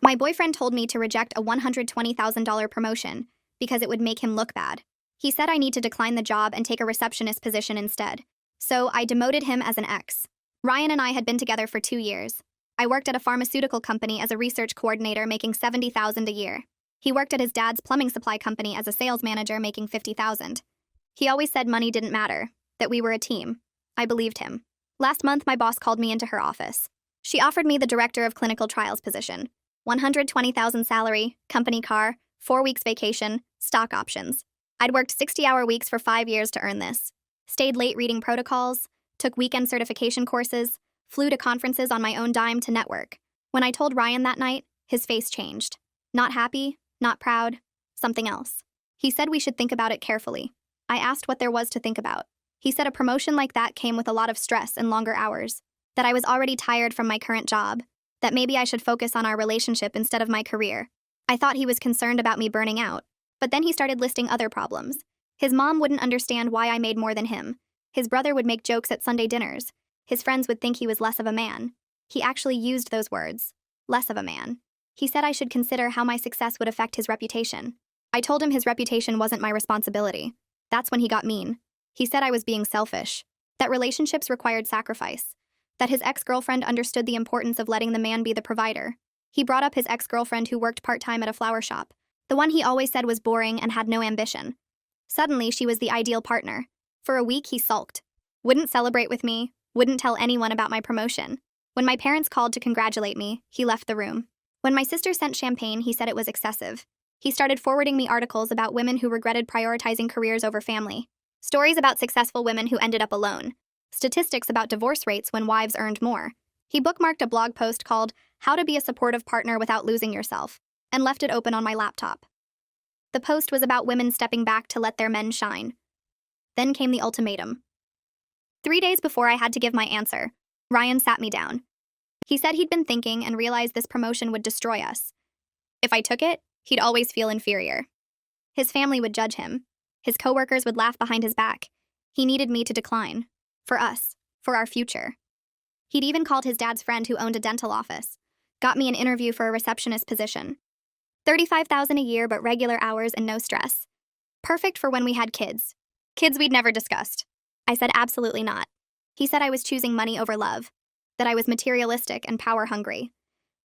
My boyfriend told me to reject a $120,000 promotion because it would make him look bad. He said I need to decline the job and take a receptionist position instead. So I demoted him as an ex. Ryan and I had been together for 2 years. I worked at a pharmaceutical company as a research coordinator making $70,000 a year. He worked at his dad's plumbing supply company as a sales manager making $50,000. He always said money didn't matter, that we were a team. I believed him. Last month, my boss called me into her office. She offered me the director of clinical trials position. $120,000 salary, company car, 4 weeks vacation, stock options. I'd worked 60-hour weeks for 5 years to earn this. Stayed late reading protocols, took weekend certification courses, flew to conferences on my own dime to network. When I told Ryan that night, his face changed. Not happy, not proud, something else. He said we should think about it carefully. I asked what there was to think about. He said a promotion like that came with a lot of stress and longer hours, that I was already tired from my current job, that maybe I should focus on our relationship instead of my career. I thought he was concerned about me burning out, but then he started listing other problems. His mom wouldn't understand why I made more than him. His brother would make jokes at Sunday dinners. His friends would think he was less of a man. He actually used those words, less of a man. He said I should consider how my success would affect his reputation. I told him his reputation wasn't my responsibility. That's when he got mean. He said I was being selfish, that relationships required sacrifice, that his ex-girlfriend understood the importance of letting the man be the provider. He brought up his ex-girlfriend who worked part-time at a flower shop, the one he always said was boring and had no ambition. Suddenly, she was the ideal partner. For a week, he sulked. Wouldn't celebrate with me, wouldn't tell anyone about my promotion. When my parents called to congratulate me, he left the room. When my sister sent champagne, he said it was excessive. He started forwarding me articles about women who regretted prioritizing careers over family. Stories about successful women who ended up alone. Statistics about divorce rates when wives earned more. He bookmarked a blog post called How to Be a Supportive Partner Without Losing Yourself and left it open on my laptop. The post was about women stepping back to let their men shine. Then came the ultimatum. 3 days before I had to give my answer, Ryan sat me down. He said he'd been thinking and realized this promotion would destroy us. If I took it, he'd always feel inferior. His family would judge him. His coworkers would laugh behind his back. He needed me to decline. For us. For our future. He'd even called his dad's friend who owned a dental office. Got me an interview for a receptionist position. $35,000 a year but regular hours and no stress. Perfect for when we had kids. Kids we'd never discussed. I said absolutely not. He said I was choosing money over love. That I was materialistic and power-hungry.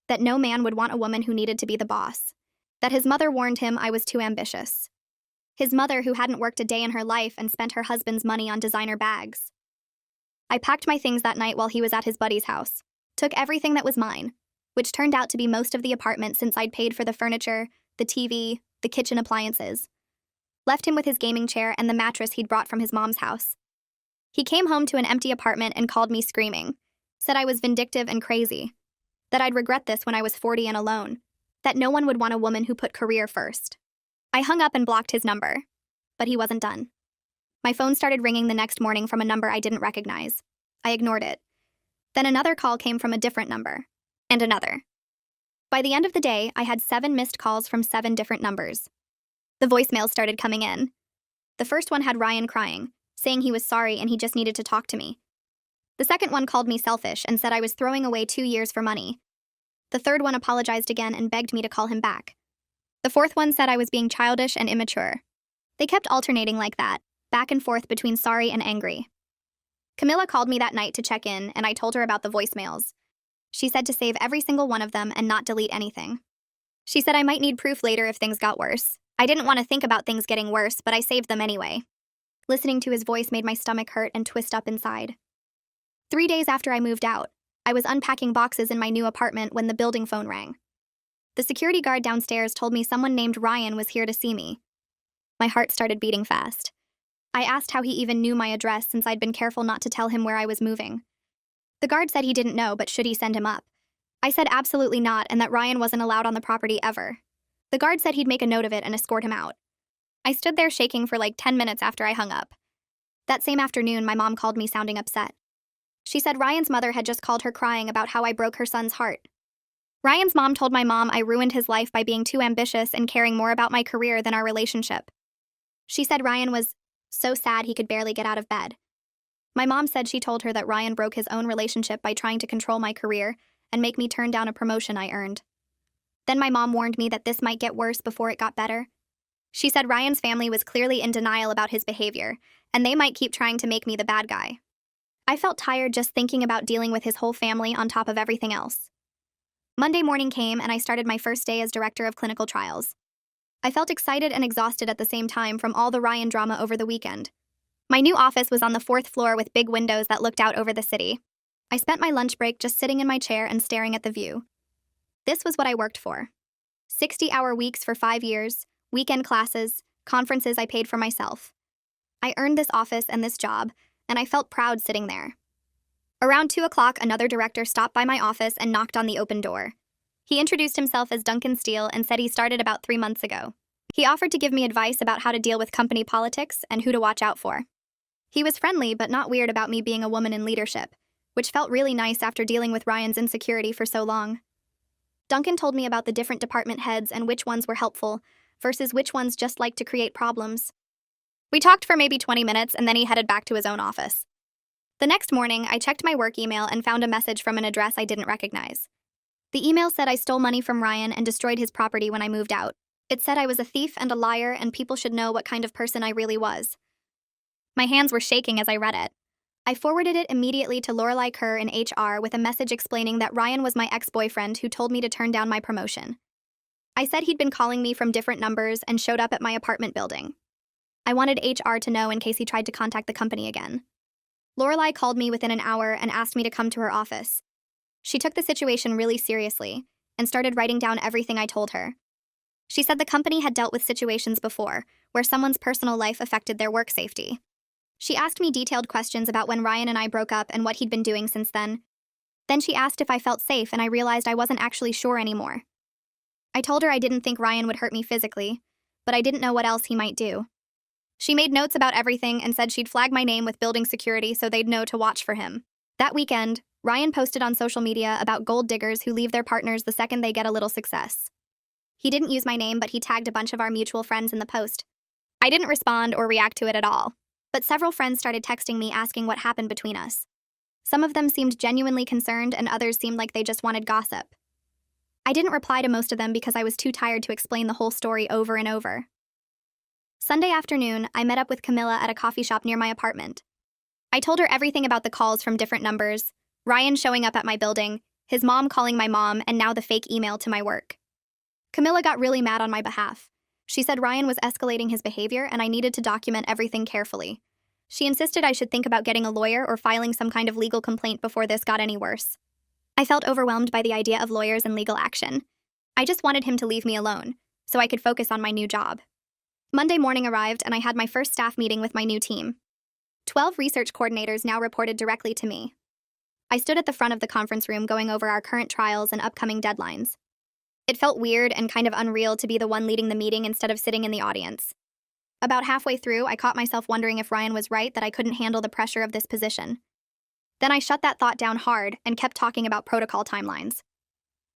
That no man would want a woman who needed to be the boss. That his mother warned him I was too ambitious. His mother who hadn't worked a day in her life and spent her husband's money on designer bags. I packed my things that night while he was at his buddy's house. Took everything that was mine, which turned out to be most of the apartment since I'd paid for the furniture, the TV, the kitchen appliances. Left him with his gaming chair and the mattress he'd brought from his mom's house. He came home to an empty apartment and called me screaming. Said I was vindictive and crazy. That I'd regret this when I was 40 and alone. That no one would want a woman who put career first. I hung up and blocked his number. But he wasn't done. My phone started ringing the next morning from a number I didn't recognize. I ignored it. Then another call came from a different number. And another. By the end of the day, I had 7 missed calls from 7 different numbers. The voicemails started coming in. The first one had Ryan crying, saying he was sorry and he just needed to talk to me. The second one called me selfish and said I was throwing away 2 years for money. The third one apologized again and begged me to call him back. The fourth one said I was being childish and immature. They kept alternating like that, back and forth between sorry and angry. Camilla called me that night to check in, and I told her about the voicemails. She said to save every single one of them and not delete anything. She said I might need proof later if things got worse. I didn't want to think about things getting worse, but I saved them anyway. Listening to his voice made my stomach hurt and twist up inside. 3 days after I moved out, I was unpacking boxes in my new apartment when the building phone rang. The security guard downstairs told me someone named Ryan was here to see me. My heart started beating fast. I asked how he even knew my address since I'd been careful not to tell him where I was moving. The guard said he didn't know, but should he send him up? I said absolutely not and that Ryan wasn't allowed on the property ever. The guard said he'd make a note of it and escort him out. I stood there shaking for like 10 minutes after I hung up. That same afternoon, my mom called me sounding upset. She said Ryan's mother had just called her crying about how I broke her son's heart. Ryan's mom told my mom I ruined his life by being too ambitious and caring more about my career than our relationship. She said Ryan was so sad he could barely get out of bed. My mom said she told her that Ryan broke his own relationship by trying to control my career and make me turn down a promotion I earned. Then my mom warned me that this might get worse before it got better. She said Ryan's family was clearly in denial about his behavior, and they might keep trying to make me the bad guy. I felt tired just thinking about dealing with his whole family on top of everything else. Monday morning came and I started my first day as director of clinical trials. I felt excited and exhausted at the same time from all the Ryan drama over the weekend. My new office was on the 4th floor with big windows that looked out over the city. I spent my lunch break just sitting in my chair and staring at the view. This was what I worked for. 60-hour weeks for 5 years, weekend classes, conferences I paid for myself. I earned this office and this job, and I felt proud sitting there. Around 2 o'clock, another director stopped by my office and knocked on the open door. He introduced himself as Duncan Steele and said he started about 3 months ago. He offered to give me advice about how to deal with company politics and who to watch out for. He was friendly but not weird about me being a woman in leadership, which felt really nice after dealing with Ryan's insecurity for so long. Duncan told me about the different department heads and which ones were helpful versus which ones just liked to create problems. We talked for maybe 20 minutes and then he headed back to his own office. The next morning, I checked my work email and found a message from an address I didn't recognize. The email said I stole money from Ryan and destroyed his property when I moved out. It said I was a thief and a liar and people should know what kind of person I really was. My hands were shaking as I read it. I forwarded it immediately to Lorelei Kerr in HR with a message explaining that Ryan was my ex-boyfriend who told me to turn down my promotion. I said he'd been calling me from different numbers and showed up at my apartment building. I wanted HR to know in case he tried to contact the company again. Lorelei called me within an hour and asked me to come to her office. She took the situation really seriously and started writing down everything I told her. She said the company had dealt with situations before where someone's personal life affected their work safety. She asked me detailed questions about when Ryan and I broke up and what he'd been doing since then. Then she asked if I felt safe and I realized I wasn't actually sure anymore. I told her I didn't think Ryan would hurt me physically, but I didn't know what else he might do. She made notes about everything and said she'd flag my name with building security so they'd know to watch for him. That weekend, Ryan posted on social media about gold diggers who leave their partners the second they get a little success. He didn't use my name, but he tagged a bunch of our mutual friends in the post. I didn't respond or react to it at all, but several friends started texting me asking what happened between us. Some of them seemed genuinely concerned and others seemed like they just wanted gossip. I didn't reply to most of them because I was too tired to explain the whole story over and over. Sunday afternoon, I met up with Camilla at a coffee shop near my apartment. I told her everything about the calls from different numbers, Ryan showing up at my building, his mom calling my mom, and now the fake email to my work. Camilla got really mad on my behalf. She said Ryan was escalating his behavior and I needed to document everything carefully. She insisted I should think about getting a lawyer or filing some kind of legal complaint before this got any worse. I felt overwhelmed by the idea of lawyers and legal action. I just wanted him to leave me alone, so I could focus on my new job. Monday morning arrived and I had my first staff meeting with my new team. 12 research coordinators now reported directly to me. I stood at the front of the conference room going over our current trials and upcoming deadlines. It felt weird and kind of unreal to be the one leading the meeting instead of sitting in the audience. About halfway through, I caught myself wondering if Ryan was right that I couldn't handle the pressure of this position. Then I shut that thought down hard and kept talking about protocol timelines.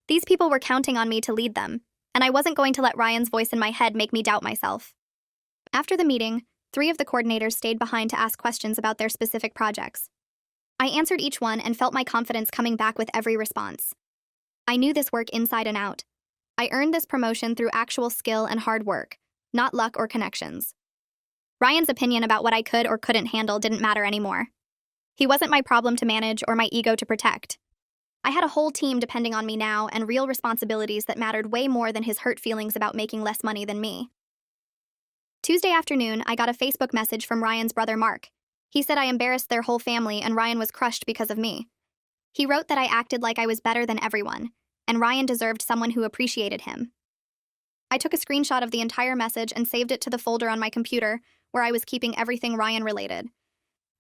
These people were counting on me to lead them, and I wasn't going to let Ryan's voice in my head make me doubt myself. After the meeting, 3 of the coordinators stayed behind to ask questions about their specific projects. I answered each one and felt my confidence coming back with every response. I knew this work inside and out. I earned this promotion through actual skill and hard work, not luck or connections. Ryan's opinion about what I could or couldn't handle didn't matter anymore. He wasn't my problem to manage or my ego to protect. I had a whole team depending on me now and real responsibilities that mattered way more than his hurt feelings about making less money than me. Tuesday afternoon, I got a Facebook message from Ryan's brother Mark. He said I embarrassed their whole family and Ryan was crushed because of me. He wrote that I acted like I was better than everyone, and Ryan deserved someone who appreciated him. I took a screenshot of the entire message and saved it to the folder on my computer where I was keeping everything Ryan related.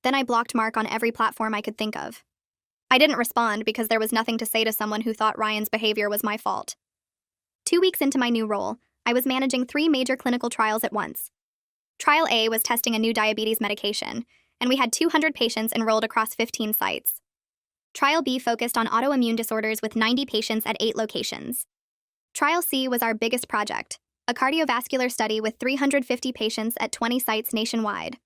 Then I blocked Mark on every platform I could think of. I didn't respond because there was nothing to say to someone who thought Ryan's behavior was my fault. 2 weeks into my new role, I was managing 3 major clinical trials at once. Trial A was testing a new diabetes medication, and we had 200 patients enrolled across 15 sites. Trial B focused on autoimmune disorders with 90 patients at 8 locations. Trial C was our biggest project, a cardiovascular study with 350 patients at 20 sites nationwide.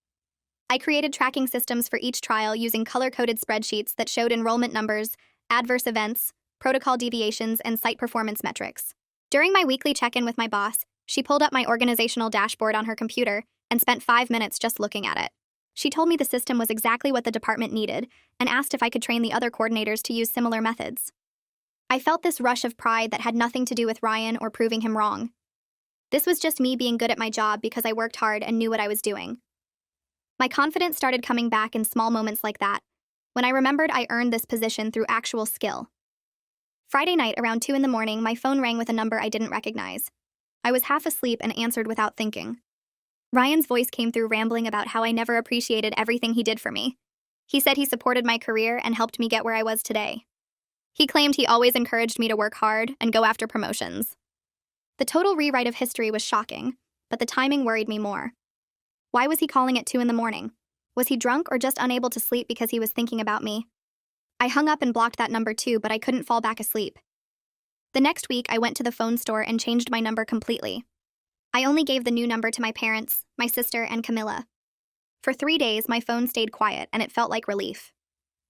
I created tracking systems for each trial using color-coded spreadsheets that showed enrollment numbers, adverse events, protocol deviations, and site performance metrics. During my weekly check-in with my boss, she pulled up my organizational dashboard on her computer and spent 5 minutes just looking at it. She told me the system was exactly what the department needed and asked if I could train the other coordinators to use similar methods. I felt this rush of pride that had nothing to do with Ryan or proving him wrong. This was just me being good at my job because I worked hard and knew what I was doing. My confidence started coming back in small moments like that, when I remembered I earned this position through actual skill. Friday night around 2 in the morning, my phone rang with a number I didn't recognize. I was half asleep and answered without thinking. Ryan's voice came through rambling about how I never appreciated everything he did for me. He said he supported my career and helped me get where I was today. He claimed he always encouraged me to work hard and go after promotions. The total rewrite of history was shocking, but the timing worried me more. Why was he calling at 2 in the morning? Was he drunk or just unable to sleep because he was thinking about me? I hung up and blocked that number too, but I couldn't fall back asleep. The next week, I went to the phone store and changed my number completely. I only gave the new number to my parents, my sister, and Camilla. For 3 days, my phone stayed quiet, and it felt like relief.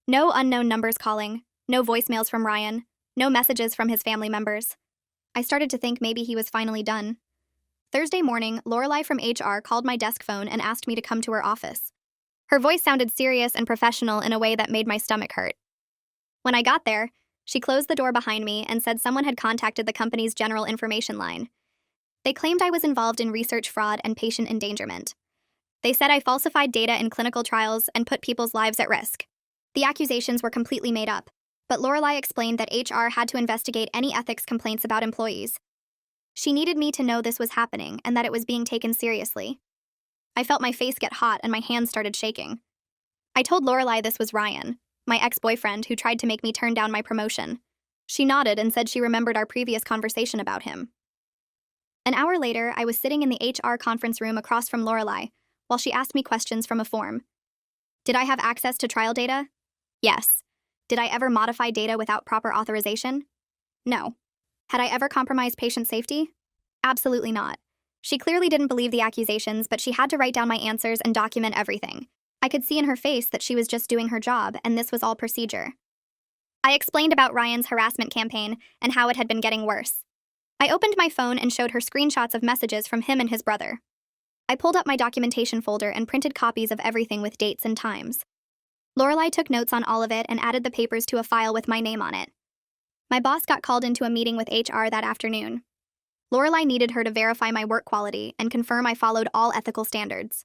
No unknown numbers calling, no voicemails from Ryan, no messages from his family members. I started to think maybe he was finally done. Thursday morning, Lorelai from HR called my desk phone and asked me to come to her office. Her voice sounded serious and professional in a way that made my stomach hurt. When I got there, she closed the door behind me and said someone had contacted the company's general information line. They claimed I was involved in research fraud and patient endangerment. They said I falsified data in clinical trials and put people's lives at risk. The accusations were completely made up, but Lorelai explained that HR had to investigate any ethics complaints about employees. She needed me to know this was happening and that it was being taken seriously. I felt my face get hot and my hands started shaking. I told Lorelai this was Ryan, my ex-boyfriend who tried to make me turn down my promotion. She nodded and said she remembered our previous conversation about him. An hour later, I was sitting in the HR conference room across from Lorelai while she asked me questions from a form. Did I have access to trial data? Yes. Did I ever modify data without proper authorization? No. Had I ever compromised patient safety? Absolutely not. She clearly didn't believe the accusations, but she had to write down my answers and document everything. I could see in her face that she was just doing her job, and this was all procedure. I explained about Ryan's harassment campaign and how it had been getting worse. I opened my phone and showed her screenshots of messages from him and his brother. I pulled up my documentation folder and printed copies of everything with dates and times. Lorelai took notes on all of it and added the papers to a file with my name on it. My boss got called into a meeting with HR that afternoon. Lorelai needed her to verify my work quality and confirm I followed all ethical standards.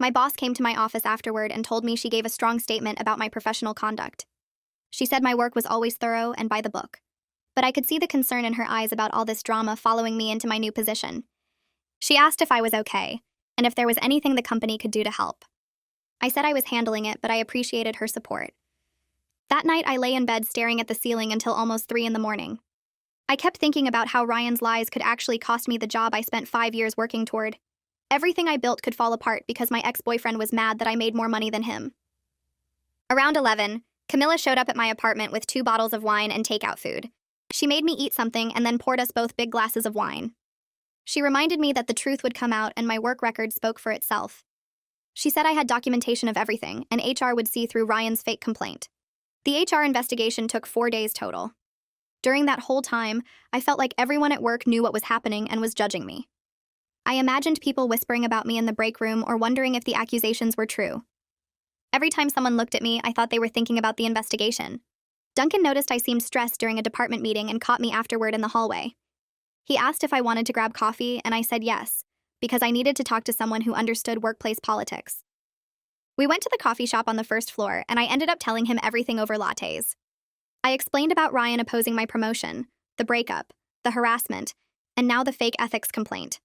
My boss came to my office afterward and told me she gave a strong statement about my professional conduct. She said my work was always thorough and by the book. But I could see the concern in her eyes about all this drama following me into my new position. She asked if I was okay, and if there was anything the company could do to help. I said I was handling it, but I appreciated her support. That night, I lay in bed staring at the ceiling until almost 3 in the morning. I kept thinking about how Ryan's lies could actually cost me the job I spent 5 years working toward. Everything I built could fall apart because my ex-boyfriend was mad that I made more money than him. Around 11, Camilla showed up at my apartment with 2 bottles of wine and takeout food. She made me eat something and then poured us both big glasses of wine. She reminded me that the truth would come out and my work record spoke for itself. She said I had documentation of everything and HR would see through Ryan's fake complaint. The HR investigation took 4 days total. During that whole time, I felt like everyone at work knew what was happening and was judging me. I imagined people whispering about me in the break room or wondering if the accusations were true. Every time someone looked at me, I thought they were thinking about the investigation. Duncan noticed I seemed stressed during a department meeting and caught me afterward in the hallway. He asked if I wanted to grab coffee, and I said yes, because I needed to talk to someone who understood workplace politics. We went to the coffee shop on the first floor, and I ended up telling him everything over lattes. I explained about Ryan opposing my promotion, the breakup, the harassment, and now the fake ethics complaint.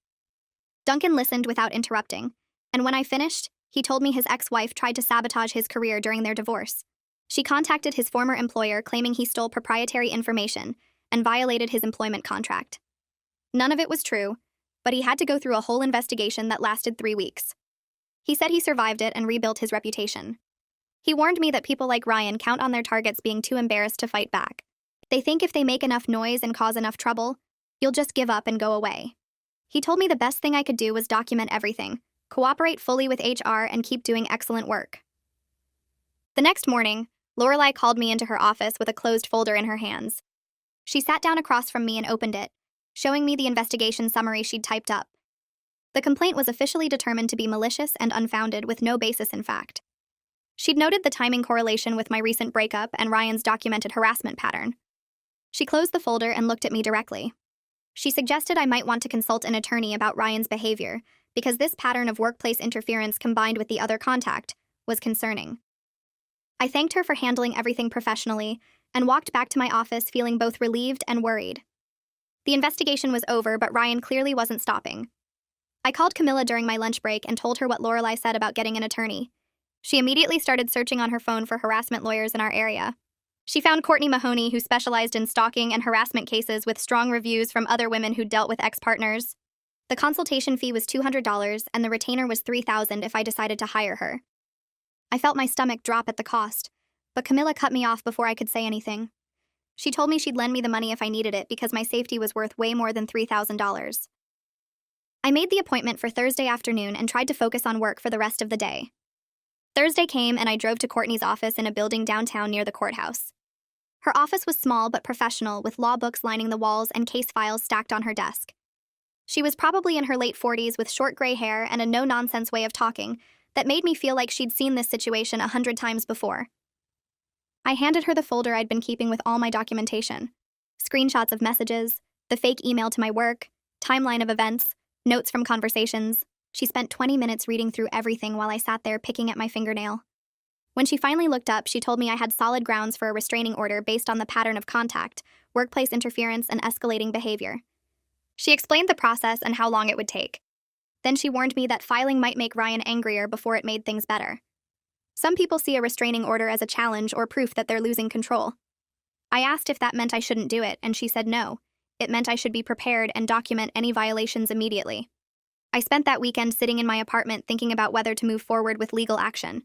Duncan listened without interrupting, and when I finished, he told me his ex-wife tried to sabotage his career during their divorce. She contacted his former employer claiming he stole proprietary information and violated his employment contract. None of it was true, but he had to go through a whole investigation that lasted 3 weeks. He said he survived it and rebuilt his reputation. He warned me that people like Ryan count on their targets being too embarrassed to fight back. They think if they make enough noise and cause enough trouble, you'll just give up and go away. He told me the best thing I could do was document everything, cooperate fully with HR, and keep doing excellent work. The next morning, Lorelai called me into her office with a closed folder in her hands. She sat down across from me and opened it, showing me the investigation summary she'd typed up. The complaint was officially determined to be malicious and unfounded with no basis in fact. She'd noted the timing correlation with my recent breakup and Ryan's documented harassment pattern. She closed the folder and looked at me directly. She suggested I might want to consult an attorney about Ryan's behavior, because this pattern of workplace interference combined with the other contact was concerning. I thanked her for handling everything professionally and walked back to my office feeling both relieved and worried. The investigation was over, but Ryan clearly wasn't stopping. I called Camilla during my lunch break and told her what Lorelai said about getting an attorney. She immediately started searching on her phone for harassment lawyers in our area. She found Courtney Mahoney, who specialized in stalking and harassment cases with strong reviews from other women who dealt with ex-partners. The consultation fee was $200 and the retainer was $3,000 if I decided to hire her. I felt my stomach drop at the cost, but Camilla cut me off before I could say anything. She told me she'd lend me the money if I needed it because my safety was worth way more than $3,000. I made the appointment for Thursday afternoon and tried to focus on work for the rest of the day. Thursday came and I drove to Courtney's office in a building downtown near the courthouse. Her office was small but professional, with law books lining the walls and case files stacked on her desk. She was probably in her late 40s with short gray hair and a no-nonsense way of talking that made me feel like she'd seen this situation 100 times before. I handed her the folder I'd been keeping with all my documentation. Screenshots of messages, the fake email to my work, timeline of events, notes from conversations. She spent 20 minutes reading through everything while I sat there picking at my fingernail. When she finally looked up, she told me I had solid grounds for a restraining order based on the pattern of contact, workplace interference, and escalating behavior. She explained the process and how long it would take. Then she warned me that filing might make Ryan angrier before it made things better. Some people see a restraining order as a challenge or proof that they're losing control. I asked if that meant I shouldn't do it, and she said no. It meant I should be prepared and document any violations immediately. I spent that weekend sitting in my apartment thinking about whether to move forward with legal action.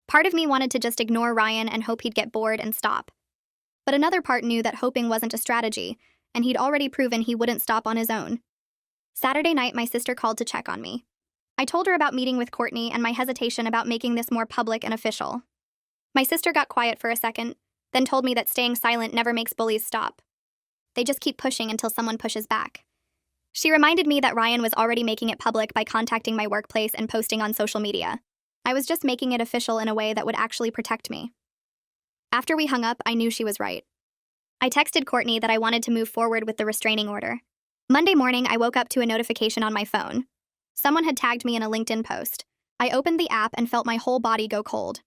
Part of me wanted to just ignore Ryan and hope he'd get bored and stop. But another part knew that hoping wasn't a strategy, and he'd already proven he wouldn't stop on his own. Saturday night, my sister called to check on me. I told her about meeting with Courtney and my hesitation about making this more public and official. My sister got quiet for a second, then told me that staying silent never makes bullies stop. They just keep pushing until someone pushes back. She reminded me that Ryan was already making it public by contacting my workplace and posting on social media. I was just making it official in a way that would actually protect me. After we hung up, I knew she was right. I texted Courtney that I wanted to move forward with the restraining order. Monday morning, I woke up to a notification on my phone. Someone had tagged me in a LinkedIn post. I opened the app and felt my whole body go cold.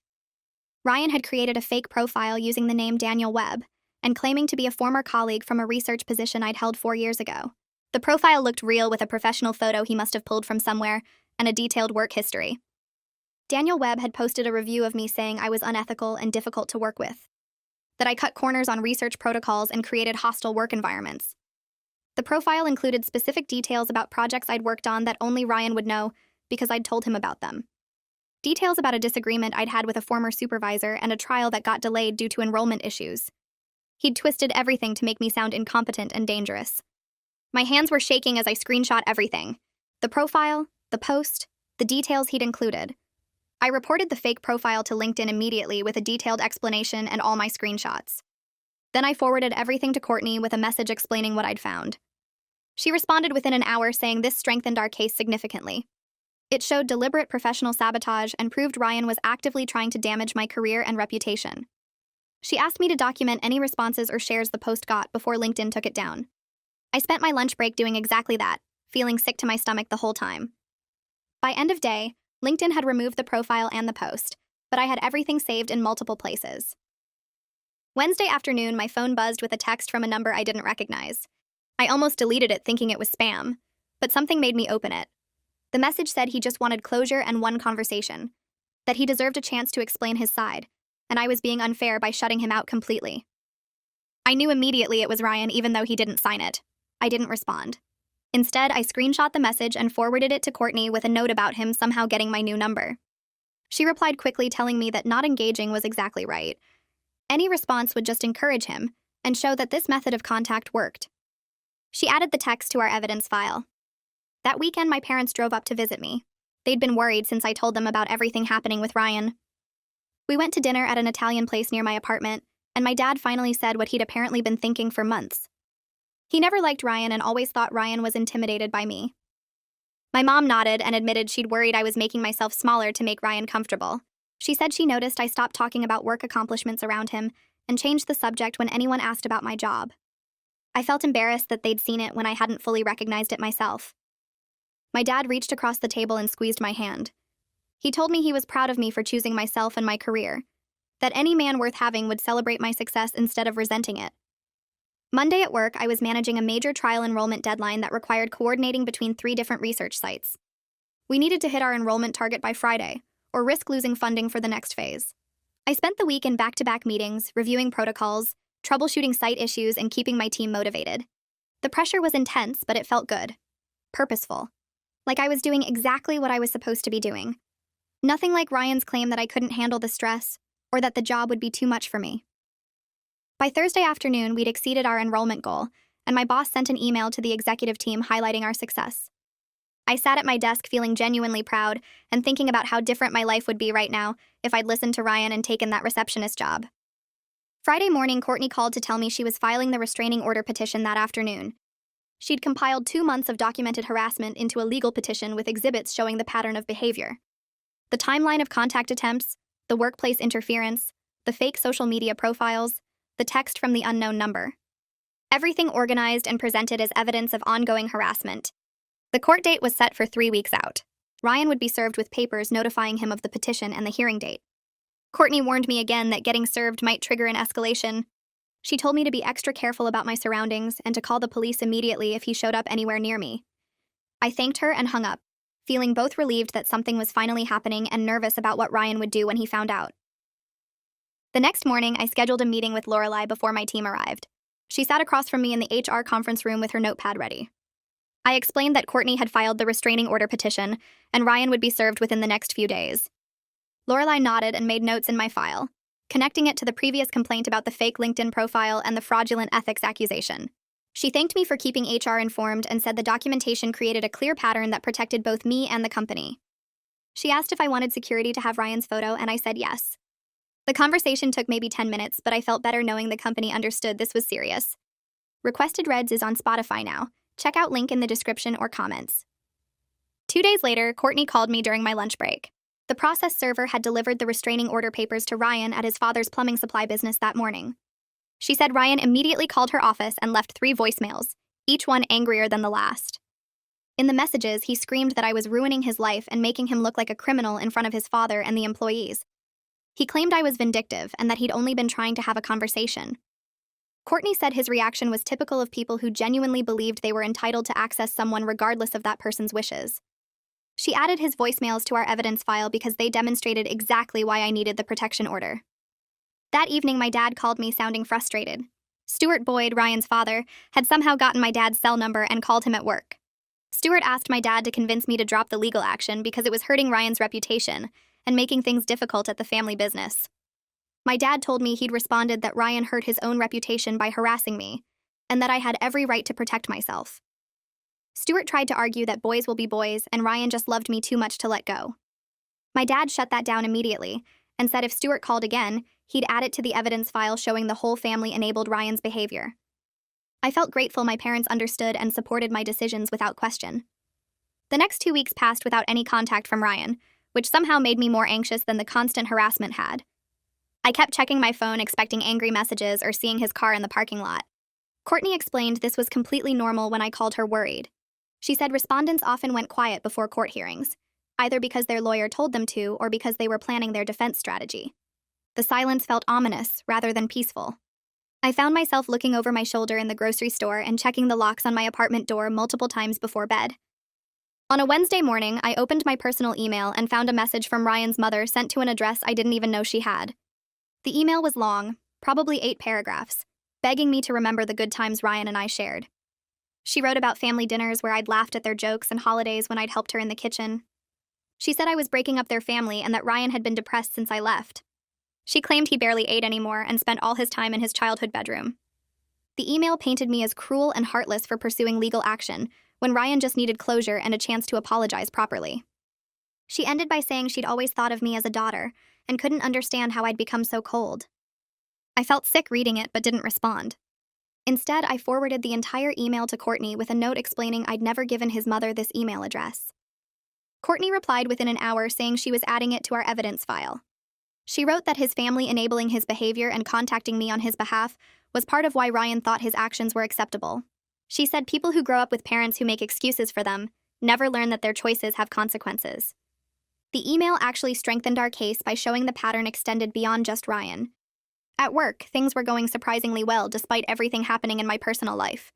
Ryan had created a fake profile using the name Daniel Webb and claiming to be a former colleague from a research position I'd held 4 years ago. The profile looked real with a professional photo he must have pulled from somewhere and a detailed work history. Daniel Webb had posted a review of me saying I was unethical and difficult to work with, that I cut corners on research protocols and created hostile work environments. The profile included specific details about projects I'd worked on that only Ryan would know because I'd told him about them. Details about a disagreement I'd had with a former supervisor and a trial that got delayed due to enrollment issues. He'd twisted everything to make me sound incompetent and dangerous. My hands were shaking as I screenshot everything. The profile, the post, the details he'd included. I reported the fake profile to LinkedIn immediately with a detailed explanation and all my screenshots. Then I forwarded everything to Courtney with a message explaining what I'd found. She responded within an hour saying this strengthened our case significantly. It showed deliberate professional sabotage and proved Ryan was actively trying to damage my career and reputation. She asked me to document any responses or shares the post got before LinkedIn took it down. I spent my lunch break doing exactly that, feeling sick to my stomach the whole time. By end of day, LinkedIn had removed the profile and the post, but I had everything saved in multiple places. Wednesday afternoon, my phone buzzed with a text from a number I didn't recognize. I almost deleted it thinking it was spam, but something made me open it. The message said he just wanted closure and one conversation, that he deserved a chance to explain his side, and I was being unfair by shutting him out completely. I knew immediately it was Ryan even though he didn't sign it. I didn't respond. Instead, I screenshot the message and forwarded it to Courtney with a note about him somehow getting my new number. She replied quickly telling me that not engaging was exactly right. Any response would just encourage him and show that this method of contact worked. She added the text to our evidence file. That weekend, my parents drove up to visit me. They'd been worried since I told them about everything happening with Ryan. We went to dinner at an Italian place near my apartment, and my dad finally said what he'd apparently been thinking for months. He never liked Ryan and always thought Ryan was intimidated by me. My mom nodded and admitted she'd worried I was making myself smaller to make Ryan comfortable. She said she noticed I stopped talking about work accomplishments around him and changed the subject when anyone asked about my job. I felt embarrassed that they'd seen it when I hadn't fully recognized it myself. My dad reached across the table and squeezed my hand. He told me he was proud of me for choosing myself and my career, that any man worth having would celebrate my success instead of resenting it. Monday at work, I was managing a major trial enrollment deadline that required coordinating between 3 different research sites. We needed to hit our enrollment target by Friday, or risk losing funding for the next phase. I spent the week in back-to-back meetings, reviewing protocols, troubleshooting site issues, and keeping my team motivated. The pressure was intense, but it felt good. Purposeful. Like I was doing exactly what I was supposed to be doing. Nothing like Ryan's claim that I couldn't handle the stress, or that the job would be too much for me. By Thursday afternoon, we'd exceeded our enrollment goal, and my boss sent an email to the executive team highlighting our success. I sat at my desk feeling genuinely proud and thinking about how different my life would be right now if I'd listened to Ryan and taken that receptionist job. Friday morning, Courtney called to tell me she was filing the restraining order petition that afternoon. She'd compiled 2 months of documented harassment into a legal petition with exhibits showing the pattern of behavior. The timeline of contact attempts, the workplace interference, the fake social media profiles, the text from the unknown number. Everything organized and presented as evidence of ongoing harassment. The court date was set for 3 weeks out. Ryan would be served with papers notifying him of the petition and the hearing date. Courtney warned me again that getting served might trigger an escalation. She told me to be extra careful about my surroundings and to call the police immediately if he showed up anywhere near me. I thanked her and hung up, feeling both relieved that something was finally happening and nervous about what Ryan would do when he found out. The next morning, I scheduled a meeting with Lorelai before my team arrived. She sat across from me in the HR conference room with her notepad ready. I explained that Courtney had filed the restraining order petition, and Ryan would be served within the next few days. Lorelai nodded and made notes in my file, connecting it to the previous complaint about the fake LinkedIn profile and the fraudulent ethics accusation. She thanked me for keeping HR informed and said the documentation created a clear pattern that protected both me and the company. She asked if I wanted security to have Ryan's photo, and I said yes. The conversation took maybe 10 minutes, but I felt better knowing the company understood this was serious. Requested Reds is on Spotify now. Check out link in the description or comments. 2 days later, Courtney called me during my lunch break. The process server had delivered the restraining order papers to Ryan at his father's plumbing supply business that morning. She said Ryan immediately called her office and left 3 voicemails, each one angrier than the last. In the messages, he screamed that I was ruining his life and making him look like a criminal in front of his father and the employees. He claimed I was vindictive and that he'd only been trying to have a conversation. Courtney said his reaction was typical of people who genuinely believed they were entitled to access someone regardless of that person's wishes. She added his voicemails to our evidence file because they demonstrated exactly why I needed the protection order. That evening, my dad called me sounding frustrated. Stuart Boyd, Ryan's father, had somehow gotten my dad's cell number and called him at work. Stuart asked my dad to convince me to drop the legal action because it was hurting Ryan's reputation and making things difficult at the family business. My dad told me he'd responded that Ryan hurt his own reputation by harassing me, and that I had every right to protect myself. Stuart tried to argue that boys will be boys and Ryan just loved me too much to let go. My dad shut that down immediately and said if Stuart called again, he'd add it to the evidence file showing the whole family enabled Ryan's behavior. I felt grateful my parents understood and supported my decisions without question. The next 2 weeks passed without any contact from Ryan, which somehow made me more anxious than the constant harassment had. I kept checking my phone expecting angry messages or seeing his car in the parking lot. Courtney explained this was completely normal when I called her worried. She said respondents often went quiet before court hearings, either because their lawyer told them to or because they were planning their defense strategy. The silence felt ominous rather than peaceful. I found myself looking over my shoulder in the grocery store and checking the locks on my apartment door multiple times before bed. On a Wednesday morning, I opened my personal email and found a message from Ryan's mother sent to an address I didn't even know she had. The email was long, probably 8 paragraphs, begging me to remember the good times Ryan and I shared. She wrote about family dinners where I'd laughed at their jokes and holidays when I'd helped her in the kitchen. She said I was breaking up their family and that Ryan had been depressed since I left. She claimed he barely ate anymore and spent all his time in his childhood bedroom. The email painted me as cruel and heartless for pursuing legal action when Ryan just needed closure and a chance to apologize properly. She ended by saying she'd always thought of me as a daughter and couldn't understand how I'd become so cold. I felt sick reading it but didn't respond. Instead, I forwarded the entire email to Courtney with a note explaining I'd never given his mother this email address. Courtney replied within an hour saying she was adding it to our evidence file. She wrote that his family enabling his behavior and contacting me on his behalf was part of why Ryan thought his actions were acceptable. She said people who grow up with parents who make excuses for them never learn that their choices have consequences. The email actually strengthened our case by showing the pattern extended beyond just Ryan. At work, things were going surprisingly well despite everything happening in my personal life.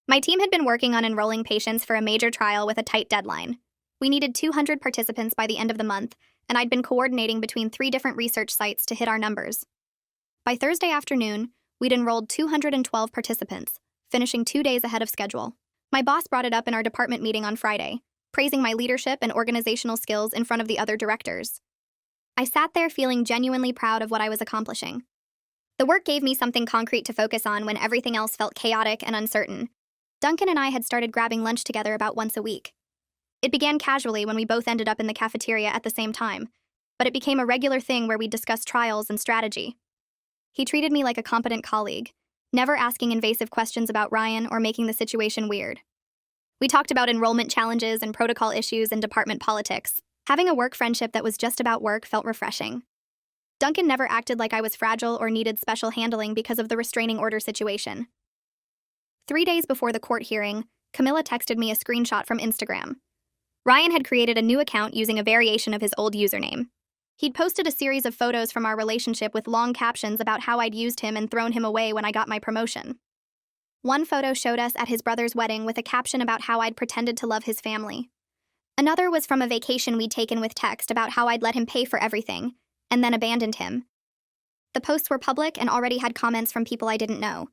My team had been working on enrolling patients for a major trial with a tight deadline. We needed 200 participants by the end of the month, and I'd been coordinating between 3 different research sites to hit our numbers. By Thursday afternoon, we'd enrolled 212 participants, finishing 2 days ahead of schedule. My boss brought it up in our department meeting on Friday, praising my leadership and organizational skills in front of the other directors. I sat there feeling genuinely proud of what I was accomplishing. The work gave me something concrete to focus on when everything else felt chaotic and uncertain. Duncan and I had started grabbing lunch together about once a week. It began casually when we both ended up in the cafeteria at the same time, but it became a regular thing where we discussed trials and strategy. He treated me like a competent colleague, never asking invasive questions about Ryan or making the situation weird. We talked about enrollment challenges and protocol issues and department politics. Having a work friendship that was just about work felt refreshing. Duncan never acted like I was fragile or needed special handling because of the restraining order situation. 3 days before the court hearing, Camilla texted me a screenshot from Instagram. Ryan had created a new account using a variation of his old username. He'd posted a series of photos from our relationship with long captions about how I'd used him and thrown him away when I got my promotion. One photo showed us at his brother's wedding with a caption about how I'd pretended to love his family. Another was from a vacation we'd taken with text about how I'd let him pay for everything, and then abandoned him. The posts were public and already had comments from people I didn't know.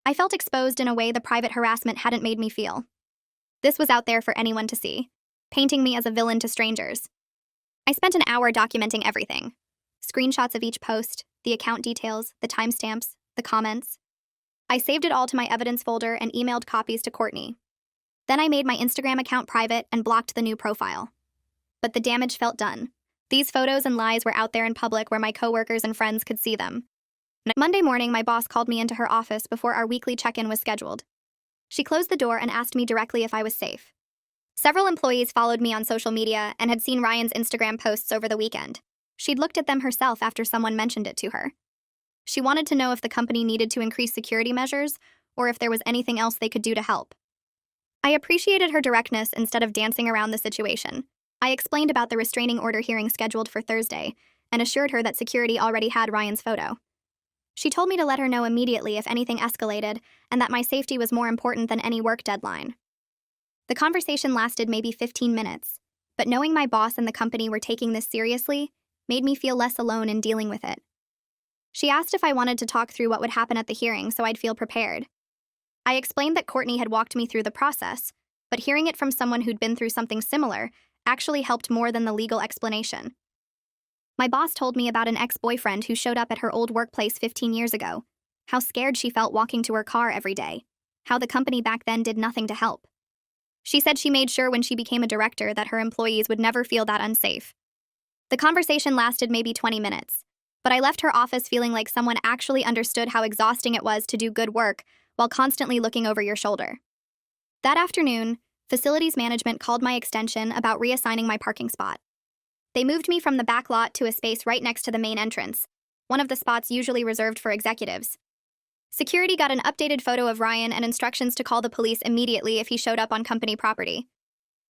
I felt exposed in a way the private harassment hadn't made me feel. This was out there for anyone to see, painting me as a villain to strangers. I spent an hour documenting everything. Screenshots of each post, the account details, the timestamps, the comments. I saved it all to my evidence folder and emailed copies to Courtney. Then I made my Instagram account private and blocked the new profile. But the damage felt done. These photos and lies were out there in public where my coworkers and friends could see them. Monday morning, my boss called me into her office before our weekly check-in was scheduled. She closed the door and asked me directly if I was safe. Several employees followed me on social media and had seen Ryan's Instagram posts over the weekend. She'd looked at them herself after someone mentioned it to her. She wanted to know if the company needed to increase security measures or if there was anything else they could do to help. I appreciated her directness instead of dancing around the situation. I explained about the restraining order hearing scheduled for Thursday and assured her that security already had Ryan's photo. She told me to let her know immediately if anything escalated and that my safety was more important than any work deadline. The conversation lasted maybe 15 minutes, but knowing my boss and the company were taking this seriously made me feel less alone in dealing with it. She asked if I wanted to talk through what would happen at the hearing so I'd feel prepared. I explained that Courtney had walked me through the process, but hearing it from someone who'd been through something similar actually helped more than the legal explanation. My boss told me about an ex-boyfriend who showed up at her old workplace 15 years ago, how scared she felt walking to her car every day, how the company back then did nothing to help. She said she made sure when she became a director that her employees would never feel that unsafe. The conversation lasted maybe 20 minutes, but I left her office feeling like someone actually understood how exhausting it was to do good work while constantly looking over your shoulder. That afternoon, facilities management called my extension about reassigning my parking spot. They moved me from the back lot to a space right next to the main entrance, one of the spots usually reserved for executives. Security got an updated photo of Ryan and instructions to call the police immediately if he showed up on company property.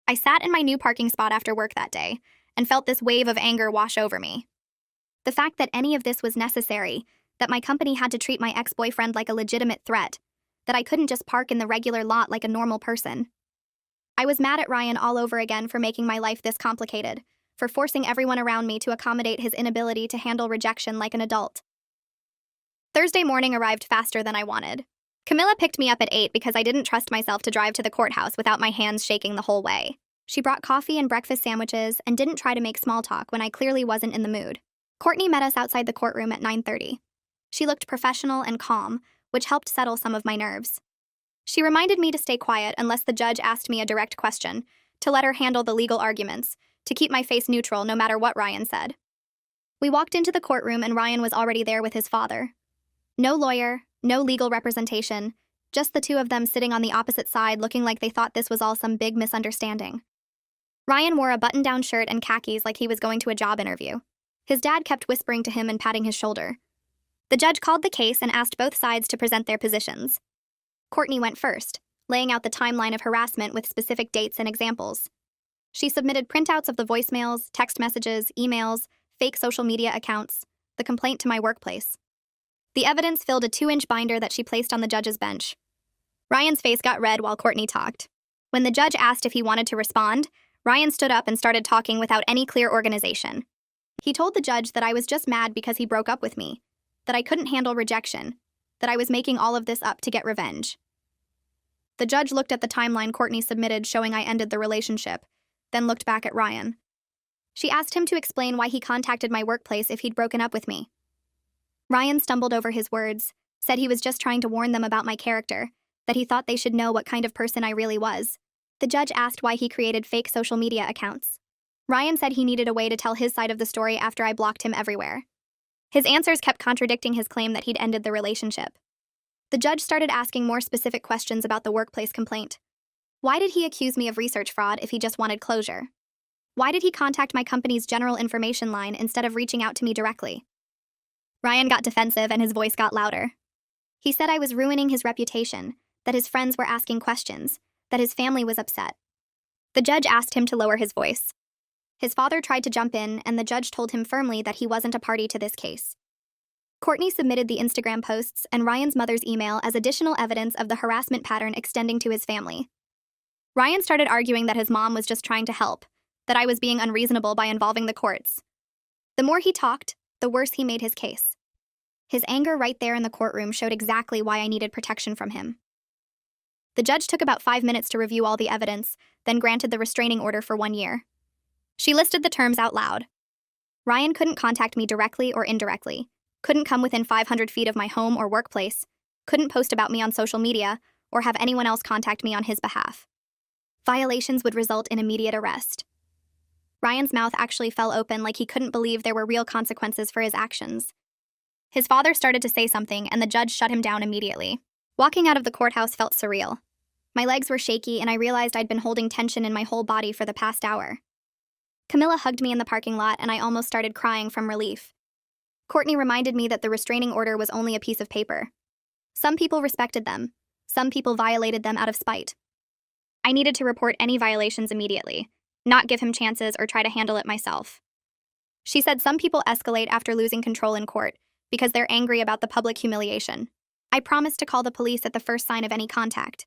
I sat in my new parking spot after work that day and felt this wave of anger wash over me. The fact that any of this was necessary, that my company had to treat my ex-boyfriend like a legitimate threat, that I couldn't just park in the regular lot like a normal person. I was mad at Ryan all over again for making my life this complicated, for forcing everyone around me to accommodate his inability to handle rejection like an adult. Thursday morning arrived faster than I wanted. Camilla picked me up at 8 because I didn't trust myself to drive to the courthouse without my hands shaking the whole way. She brought coffee and breakfast sandwiches and didn't try to make small talk when I clearly wasn't in the mood. Courtney met us outside the courtroom at 9:30. She looked professional and calm, which helped settle some of my nerves. She reminded me to stay quiet unless the judge asked me a direct question, to let her handle the legal arguments, to keep my face neutral no matter what Ryan said. We walked into the courtroom and Ryan was already there with his father. No lawyer, No legal representation, just the two of them sitting on the opposite side looking like they thought this was all some big misunderstanding. Ryan wore a button-down shirt and khakis like he was going to a job interview. His dad kept whispering to him and patting his shoulder. The judge called the case and asked both sides to present their positions. Courtney went first, laying out the timeline of harassment with specific dates and examples. She submitted printouts of the voicemails, text messages, emails, fake social media accounts, the complaint to my workplace. The evidence filled a 2-inch binder that she placed on the judge's bench. Ryan's face got red while Courtney talked. When the judge asked if he wanted to respond, Ryan stood up and started talking without any clear organization. He told the judge that I was just mad because he broke up with me, that I couldn't handle rejection, that I was making all of this up to get revenge. The judge looked at the timeline Courtney submitted showing I ended the relationship, then looked back at Ryan. She asked him to explain why he contacted my workplace if he'd broken up with me. Ryan stumbled over his words, said he was just trying to warn them about my character, that he thought they should know what kind of person I really was. The judge asked why he created fake social media accounts. Ryan said he needed a way to tell his side of the story after I blocked him everywhere. His answers kept contradicting his claim that he'd ended the relationship. The judge started asking more specific questions about the workplace complaint. Why did he accuse me of research fraud if he just wanted closure? Why did he contact my company's general information line instead of reaching out to me directly? Ryan got defensive and his voice got louder. He said I was ruining his reputation, that his friends were asking questions, that his family was upset. The judge asked him to lower his voice. His father tried to jump in, and the judge told him firmly that he wasn't a party to this case. Courtney submitted the Instagram posts and Ryan's mother's email as additional evidence of the harassment pattern extending to his family. Ryan started arguing that his mom was just trying to help, that I was being unreasonable by involving the courts. The more he talked, the worse he made his case. His anger right there in the courtroom showed exactly why I needed protection from him. The judge took about 5 minutes to review all the evidence, then granted the restraining order for 1 year. She listed the terms out loud. Ryan couldn't contact me directly or indirectly, couldn't come within 500 feet of my home or workplace, couldn't post about me on social media, or have anyone else contact me on his behalf. Violations would result in immediate arrest. Ryan's mouth actually fell open like he couldn't believe there were real consequences for his actions. His father started to say something, and the judge shut him down immediately. Walking out of the courthouse felt surreal. My legs were shaky, and I realized I'd been holding tension in my whole body for the past hour. Camilla hugged me in the parking lot, and I almost started crying from relief. Courtney reminded me that the restraining order was only a piece of paper. Some people respected them. Some people violated them out of spite. I needed to report any violations immediately, not give him chances or try to handle it myself. She said some people escalate after losing control in court because they're angry about the public humiliation. I promised to call the police at the first sign of any contact.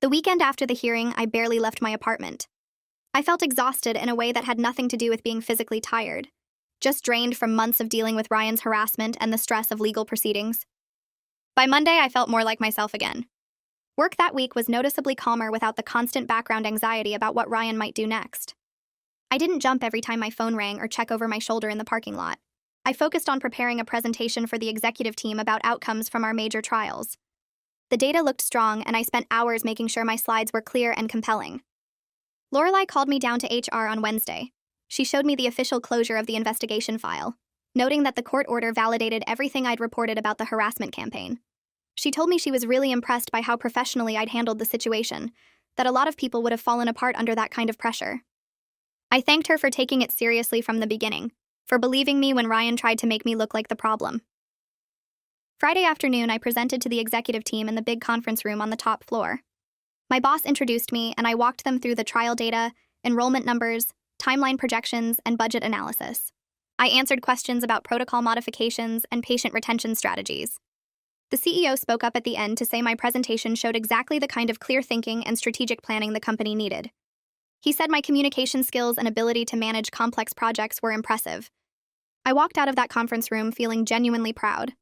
The weekend after the hearing, I barely left my apartment. I felt exhausted in a way that had nothing to do with being physically tired, just drained from months of dealing with Ryan's harassment and the stress of legal proceedings. By Monday, I felt more like myself again. Work that week was noticeably calmer without the constant background anxiety about what Ryan might do next. I didn't jump every time my phone rang or check over my shoulder in the parking lot. I focused on preparing a presentation for the executive team about outcomes from our major trials. The data looked strong, and I spent hours making sure my slides were clear and compelling. Lorelai called me down to HR on Wednesday. She showed me the official closure of the investigation file, noting that the court order validated everything I'd reported about the harassment campaign. She told me she was really impressed by how professionally I'd handled the situation, that a lot of people would have fallen apart under that kind of pressure. I thanked her for taking it seriously from the beginning, for believing me when Ryan tried to make me look like the problem. Friday afternoon, I presented to the executive team in the big conference room on the top floor. My boss introduced me, and I walked them through the trial data, enrollment numbers, timeline projections, and budget analysis. I answered questions about protocol modifications and patient retention strategies. The CEO spoke up at the end to say my presentation showed exactly the kind of clear thinking and strategic planning the company needed. He said my communication skills and ability to manage complex projects were impressive. I walked out of that conference room feeling genuinely proud.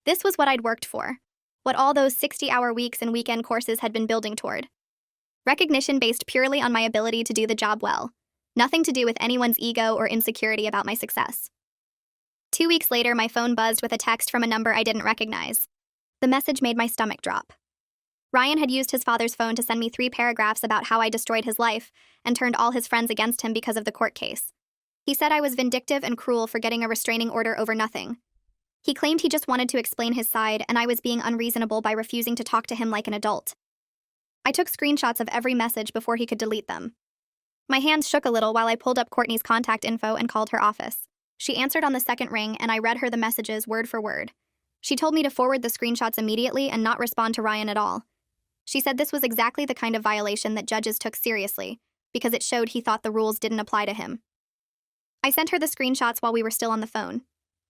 This was what I'd worked for, what all those 60-hour weeks and weekend courses had been building toward. Recognition based purely on my ability to do the job well, nothing to do with anyone's ego or insecurity about my success. 2 weeks later, my phone buzzed with a text from a number I didn't recognize. The message made my stomach drop. Ryan had used his father's phone to send me 3 paragraphs about how I destroyed his life and turned all his friends against him because of the court case. He said I was vindictive and cruel for getting a restraining order over nothing. He claimed he just wanted to explain his side, and I was being unreasonable by refusing to talk to him like an adult. I took screenshots of every message before he could delete them. My hands shook a little while I pulled up Courtney's contact info and called her office. She answered on the second ring, and I read her the messages word for word. She told me to forward the screenshots immediately and not respond to Ryan at all. She said this was exactly the kind of violation that judges took seriously, because it showed he thought the rules didn't apply to him. I sent her the screenshots while we were still on the phone.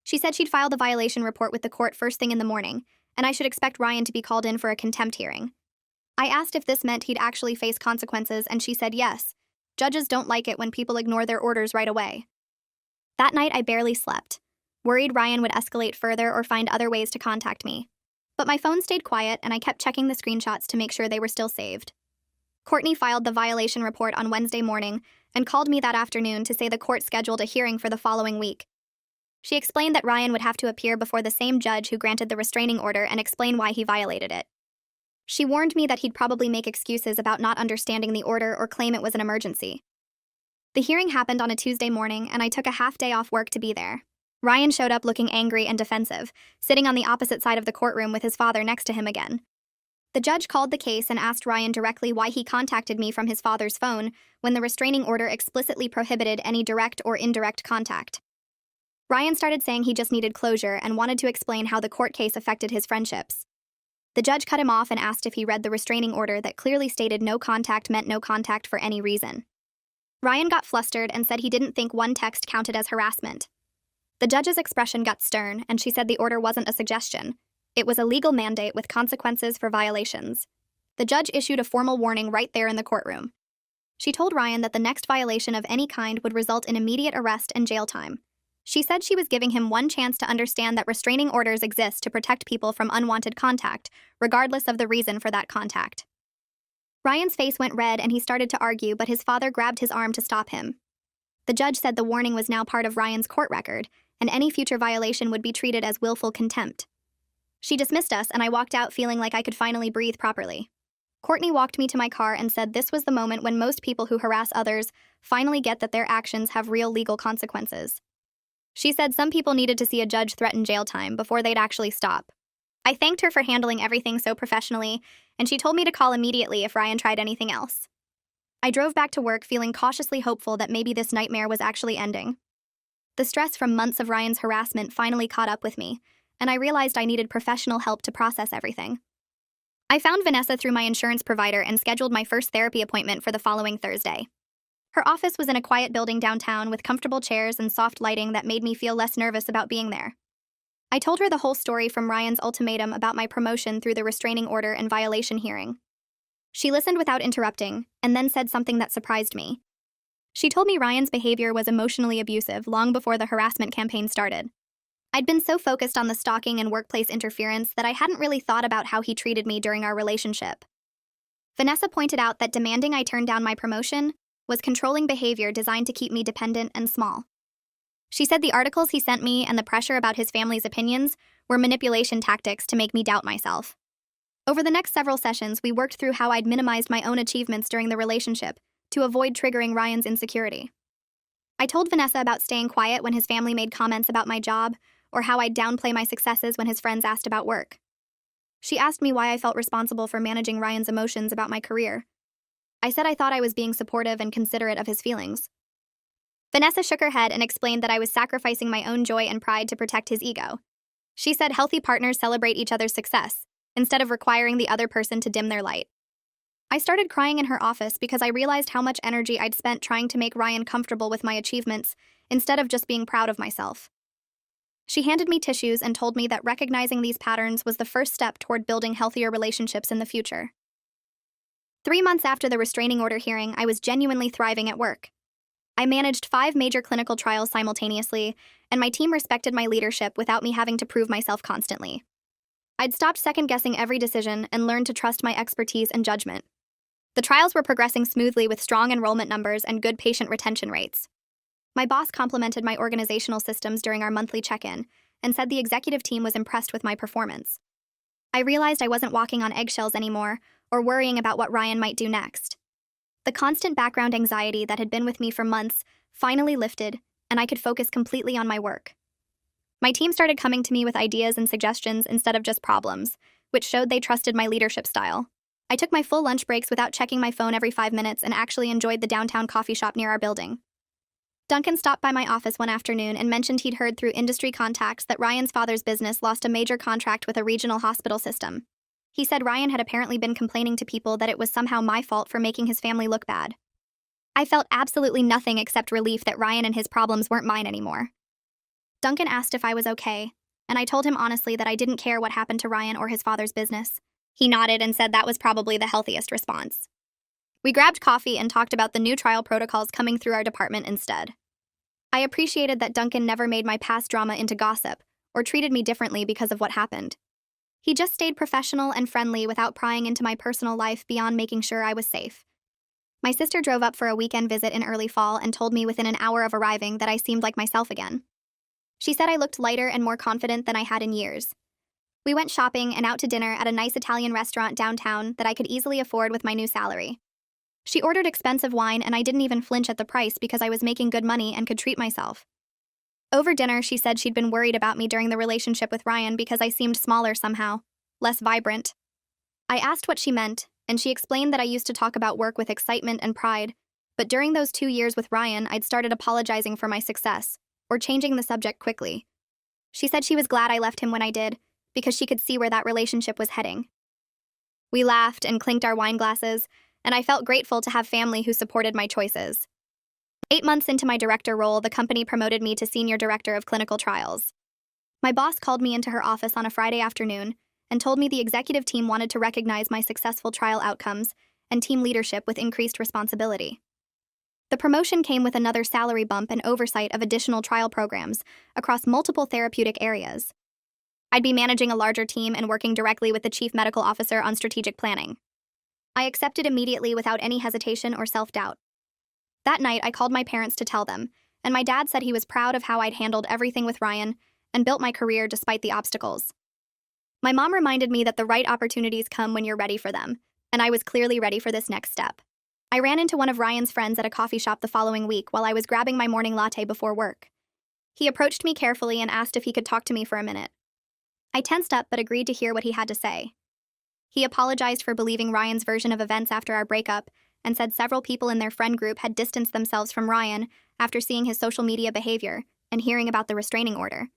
She said she'd file the violation report with the court first thing in the morning, and I should expect Ryan to be called in for a contempt hearing. I asked if this meant he'd actually face consequences, and she said yes. Judges don't like it when people ignore their orders right away. That night, I barely slept, worried Ryan would escalate further or find other ways to contact me. But my phone stayed quiet, and I kept checking the screenshots to make sure they were still saved. Courtney filed the violation report on Wednesday morning and called me that afternoon to say the court scheduled a hearing for the following week. She explained that Ryan would have to appear before the same judge who granted the restraining order and explain why he violated it. She warned me that he'd probably make excuses about not understanding the order or claim it was an emergency. The hearing happened on a Tuesday morning, and I took a half day off work to be there. Ryan showed up looking angry and defensive, sitting on the opposite side of the courtroom with his father next to him again. The judge called the case and asked Ryan directly why he contacted me from his father's phone when the restraining order explicitly prohibited any direct or indirect contact. Ryan started saying he just needed closure and wanted to explain how the court case affected his friendships. The judge cut him off and asked if he read the restraining order that clearly stated no contact meant no contact for any reason. Ryan got flustered and said he didn't think one text counted as harassment. The judge's expression got stern, and she said the order wasn't a suggestion. It was a legal mandate with consequences for violations. The judge issued a formal warning right there in the courtroom. She told Ryan that the next violation of any kind would result in immediate arrest and jail time. She said she was giving him one chance to understand that restraining orders exist to protect people from unwanted contact, regardless of the reason for that contact. Ryan's face went red and he started to argue, but his father grabbed his arm to stop him. The judge said the warning was now part of Ryan's court record, and any future violation would be treated as willful contempt. She dismissed us, and I walked out feeling like I could finally breathe properly. Courtney walked me to my car and said this was the moment when most people who harass others finally get that their actions have real legal consequences. She said some people needed to see a judge threaten jail time before they'd actually stop. I thanked her for handling everything so professionally, and she told me to call immediately if Ryan tried anything else. I drove back to work feeling cautiously hopeful that maybe this nightmare was actually ending. The stress from months of Ryan's harassment finally caught up with me, and I realized I needed professional help to process everything. I found Vanessa through my insurance provider and scheduled my first therapy appointment for the following Thursday. Her office was in a quiet building downtown with comfortable chairs and soft lighting that made me feel less nervous about being there. I told her the whole story from Ryan's ultimatum about my promotion through the restraining order and violation hearing. She listened without interrupting, and then said something that surprised me. She told me Ryan's behavior was emotionally abusive long before the harassment campaign started. I'd been so focused on the stalking and workplace interference that I hadn't really thought about how he treated me during our relationship. Vanessa pointed out that demanding I turn down my promotion was controlling behavior designed to keep me dependent and small. She said the articles he sent me and the pressure about his family's opinions were manipulation tactics to make me doubt myself. Over the next several sessions, we worked through how I'd minimized my own achievements during the relationship to avoid triggering Ryan's insecurity. I told Vanessa about staying quiet when his family made comments about my job, or how I'd downplay my successes when his friends asked about work. She asked me why I felt responsible for managing Ryan's emotions about my career. I said I thought I was being supportive and considerate of his feelings. Vanessa shook her head and explained that I was sacrificing my own joy and pride to protect his ego. She said healthy partners celebrate each other's success, instead of requiring the other person to dim their light. I started crying in her office because I realized how much energy I'd spent trying to make Ryan comfortable with my achievements, instead of just being proud of myself. She handed me tissues and told me that recognizing these patterns was the first step toward building healthier relationships in the future. 3 months after the restraining order hearing, I was genuinely thriving at work. I managed 5 major clinical trials simultaneously, and my team respected my leadership without me having to prove myself constantly. I'd stopped second-guessing every decision and learned to trust my expertise and judgment. The trials were progressing smoothly with strong enrollment numbers and good patient retention rates. My boss complimented my organizational systems during our monthly check-in and said the executive team was impressed with my performance. I realized I wasn't walking on eggshells anymore or worrying about what Ryan might do next. The constant background anxiety that had been with me for months finally lifted, and I could focus completely on my work. My team started coming to me with ideas and suggestions instead of just problems, which showed they trusted my leadership style. I took my full lunch breaks without checking my phone every 5 minutes and actually enjoyed the downtown coffee shop near our building. Duncan stopped by my office one afternoon and mentioned he'd heard through industry contacts that Ryan's father's business lost a major contract with a regional hospital system. He said Ryan had apparently been complaining to people that it was somehow my fault for making his family look bad. I felt absolutely nothing except relief that Ryan and his problems weren't mine anymore. Duncan asked if I was okay, and I told him honestly that I didn't care what happened to Ryan or his father's business. He nodded and said that was probably the healthiest response. We grabbed coffee and talked about the new trial protocols coming through our department instead. I appreciated that Duncan never made my past drama into gossip or treated me differently because of what happened. He just stayed professional and friendly without prying into my personal life beyond making sure I was safe. My sister drove up for a weekend visit in early fall and told me within an hour of arriving that I seemed like myself again. She said I looked lighter and more confident than I had in years. We went shopping and out to dinner at a nice Italian restaurant downtown that I could easily afford with my new salary. She ordered expensive wine and I didn't even flinch at the price because I was making good money and could treat myself. Over dinner, she said she'd been worried about me during the relationship with Ryan because I seemed smaller somehow, less vibrant. I asked what she meant, and she explained that I used to talk about work with excitement and pride, but during those 2 years with Ryan, I'd started apologizing for my success, or changing the subject quickly. She said she was glad I left him when I did, because she could see where that relationship was heading. We laughed and clinked our wine glasses, and I felt grateful to have family who supported my choices. 8 months into my director role, the company promoted me to Senior Director of Clinical Trials. My boss called me into her office on a Friday afternoon and told me the executive team wanted to recognize my successful trial outcomes and team leadership with increased responsibility. The promotion came with another salary bump and oversight of additional trial programs across multiple therapeutic areas. I'd be managing a larger team and working directly with the chief medical officer on strategic planning. I accepted immediately without any hesitation or self-doubt. That night, I called my parents to tell them, and my dad said he was proud of how I'd handled everything with Ryan and built my career despite the obstacles. My mom reminded me that the right opportunities come when you're ready for them, and I was clearly ready for this next step. I ran into one of Ryan's friends at a coffee shop the following week while I was grabbing my morning latte before work. He approached me carefully and asked if he could talk to me for a minute. I tensed up but agreed to hear what he had to say. He apologized for believing Ryan's version of events after our breakup and said several people in their friend group had distanced themselves from Ryan after seeing his social media behavior and hearing about the restraining order.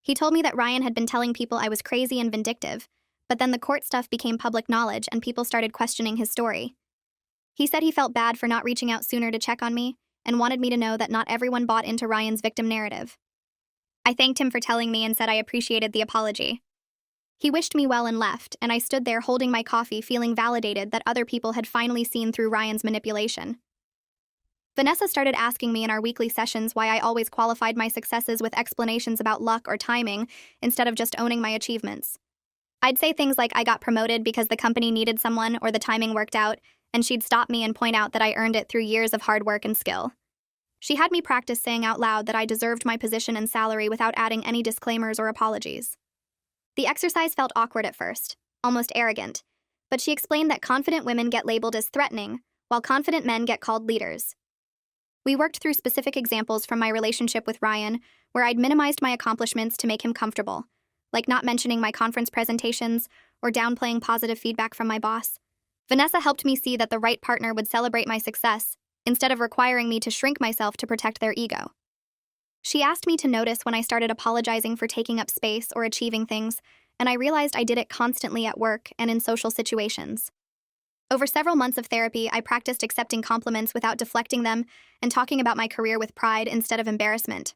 He told me that Ryan had been telling people I was crazy and vindictive, but then the court stuff became public knowledge and people started questioning his story. He said he felt bad for not reaching out sooner to check on me and wanted me to know that not everyone bought into Ryan's victim narrative. I thanked him for telling me and said I appreciated the apology. He wished me well and left, and I stood there holding my coffee feeling validated that other people had finally seen through Ryan's manipulation. Vanessa started asking me in our weekly sessions why I always qualified my successes with explanations about luck or timing instead of just owning my achievements. I'd say things like I got promoted because the company needed someone or the timing worked out, and she'd stop me and point out that I earned it through years of hard work and skill. She had me practice saying out loud that I deserved my position and salary without adding any disclaimers or apologies. The exercise felt awkward at first, almost arrogant, but she explained that confident women get labeled as threatening, while confident men get called leaders. We worked through specific examples from my relationship with Ryan, where I'd minimized my accomplishments to make him comfortable, like not mentioning my conference presentations or downplaying positive feedback from my boss. Vanessa helped me see that the right partner would celebrate my success, instead of requiring me to shrink myself to protect their ego. She asked me to notice when I started apologizing for taking up space or achieving things, and I realized I did it constantly at work and in social situations. Over several months of therapy, I practiced accepting compliments without deflecting them and talking about my career with pride instead of embarrassment.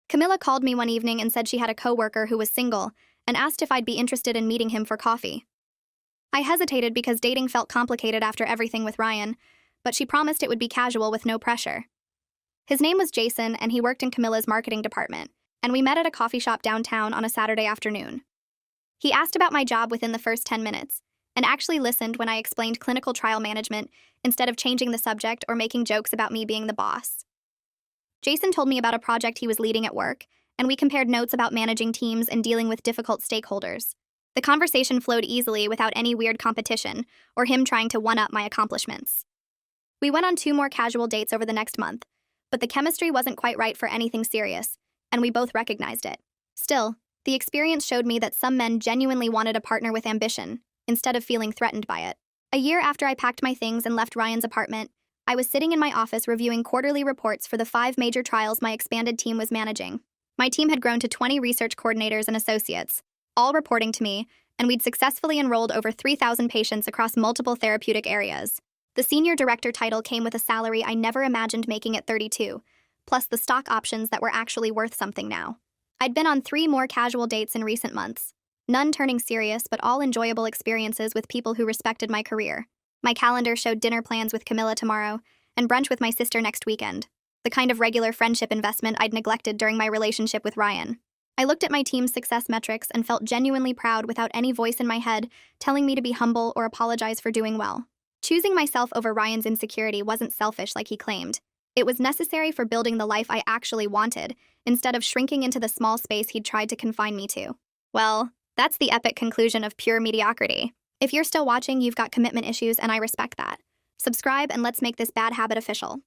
Camilla called me one evening and said she had a coworker who was single and asked if I'd be interested in meeting him for coffee. I hesitated because dating felt complicated after everything with Ryan, but she promised it would be casual with no pressure. His name was Jason, and he worked in Camilla's marketing department, and we met at a coffee shop downtown on a Saturday afternoon. He asked about my job within the first 10 minutes, and actually listened when I explained clinical trial management instead of changing the subject or making jokes about me being the boss. Jason told me about a project he was leading at work, and we compared notes about managing teams and dealing with difficult stakeholders. The conversation flowed easily without any weird competition or him trying to one-up my accomplishments. We went on 2 more casual dates over the next month, but the chemistry wasn't quite right for anything serious, and we both recognized it. Still, the experience showed me that some men genuinely wanted a partner with ambition, instead of feeling threatened by it. A year after I packed my things and left Ryan's apartment, I was sitting in my office reviewing quarterly reports for the 5 major trials my expanded team was managing. My team had grown to 20 research coordinators and associates, all reporting to me, and we'd successfully enrolled over 3,000 patients across multiple therapeutic areas. The senior director title came with a salary I never imagined making at 32, plus the stock options that were actually worth something now. I'd been on 3 more casual dates in recent months, none turning serious but all enjoyable experiences with people who respected my career. My calendar showed dinner plans with Camilla tomorrow and brunch with my sister next weekend, the kind of regular friendship investment I'd neglected during my relationship with Ryan. I looked at my team's success metrics and felt genuinely proud without any voice in my head telling me to be humble or apologize for doing well. Choosing myself over Ryan's insecurity wasn't selfish like he claimed. It was necessary for building the life I actually wanted, instead of shrinking into the small space he'd tried to confine me to. Well, that's the epic conclusion of pure mediocrity. If you're still watching, you've got commitment issues, and I respect that. Subscribe and let's make this bad habit official.